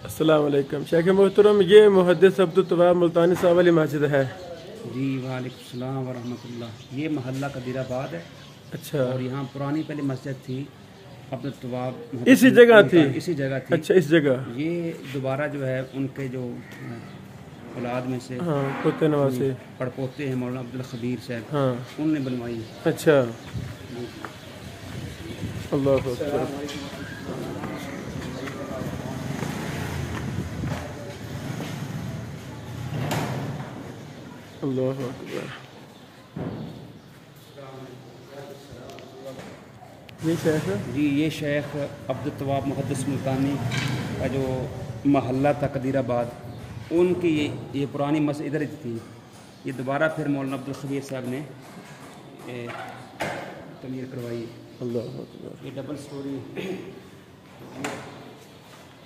अस्सलाम वालेकुम शेख मोहतरम, ये मुहद्दिस अब्दुल तवाब मुल्तानी साहब वाली मस्जिद है। जी वालेकुम सलाम व रहमतुल्लाह। ये महल्ला कदीराबाद है। अच्छा, और यहाँ पुरानी पहले मस्जिद थी अब्दुल तवाब, इसी जगह थी? इसी जगह थी। अच्छा, इस जगह ये दोबारा जो है उनके जो औलाद में से, हाँ, पोते नवासे पड़पोते हैं मौलाना अब्दुल खबीर साहब, हाँ, उनने बनवाई। अच्छा, अल्लाह अकबर। अल्लाह अकबर। ये शेख है जी, ये शेख अब्दुल तवाब मुहद्दिस मुल्तानी का जो महल्ला था कदीराबाद, उनकी ये पुरानी मस्जिद इधर ही थी। ये दोबारा फिर मौलाना अब्दुल खबीर साहब ने तमीर करवाई। अल्लाह अकबर। ये डबल स्टोरी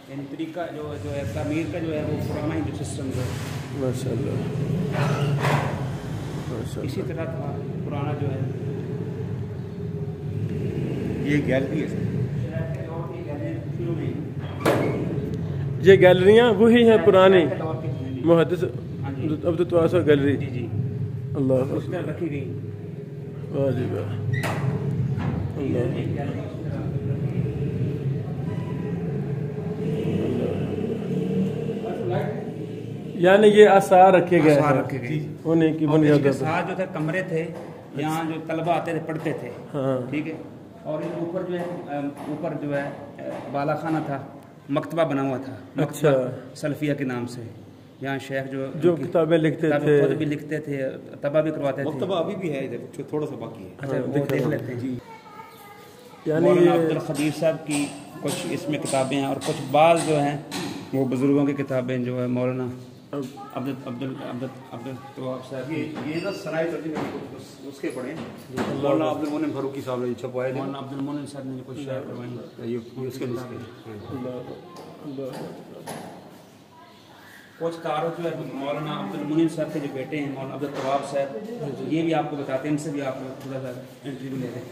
यानी तरीका जो है तमीर का जो है वो पुराना ही जो सिस्टम है माशाअल्लाह, इसी तरह था पुराना जो है। ये गैलरी है। ये गैलरियाँ वही हैं पुरानी मुहद्दिस हाँ जी, अब्दुल तवाब साहब गैलरी। जी जी, अल्लाह उसमें अकबर। रखी गई। वाह जी वाह, अल्लाह। यानी ये आसार रखे गए आसार हैं रखे गए। उन्हीं की और बुनियाद इसके पर। साथ जो थे कमरे थे, यहाँ जो तलबा आते थे पढ़ते थे। हाँ, ठीक है। और ये ऊपर जो है बाला खाना था, मकतबा बना हुआ था। अच्छा, सल्फिया के नाम से। यहाँ शेख जो उनकी किताबें लिखते किताबें थे, खुद भी लिखते थे, तबा भी करवाते थे। मकतबा अभी भी है इधर, थोड़ा सा बाकी है। अच्छा, वो दिखा देख रहा लेते हैं जी। यानी मौलाना ये अब्दुल खबीर साहब की कुछ इसमें किताबें हैं, और कुछ बाज़ जो हैं वो बुज़ुर्गों की किताबें जो है मौलाना अब्दुल तवाब साहब की। ये ना सराय तर्जुमे उसके पढ़े मौलाना अब्दुल मोमिन फारूकी साहब ने छपवाए थे। मौलाना अब्दुल मोमिन साहब ने कुछ शायर करवाई। ये उसके नुस्खे। अल्लाह अल्लाह। कुछ तारुफ जो है मौलाना अब्दुल मोमिन साहब के जो बेटे हैं मौलाना अब्दुल तवाब साहब, ये भी आपको बताते हैं, इनसे भी आप थोड़ा सा इंटरव्यू ले लें।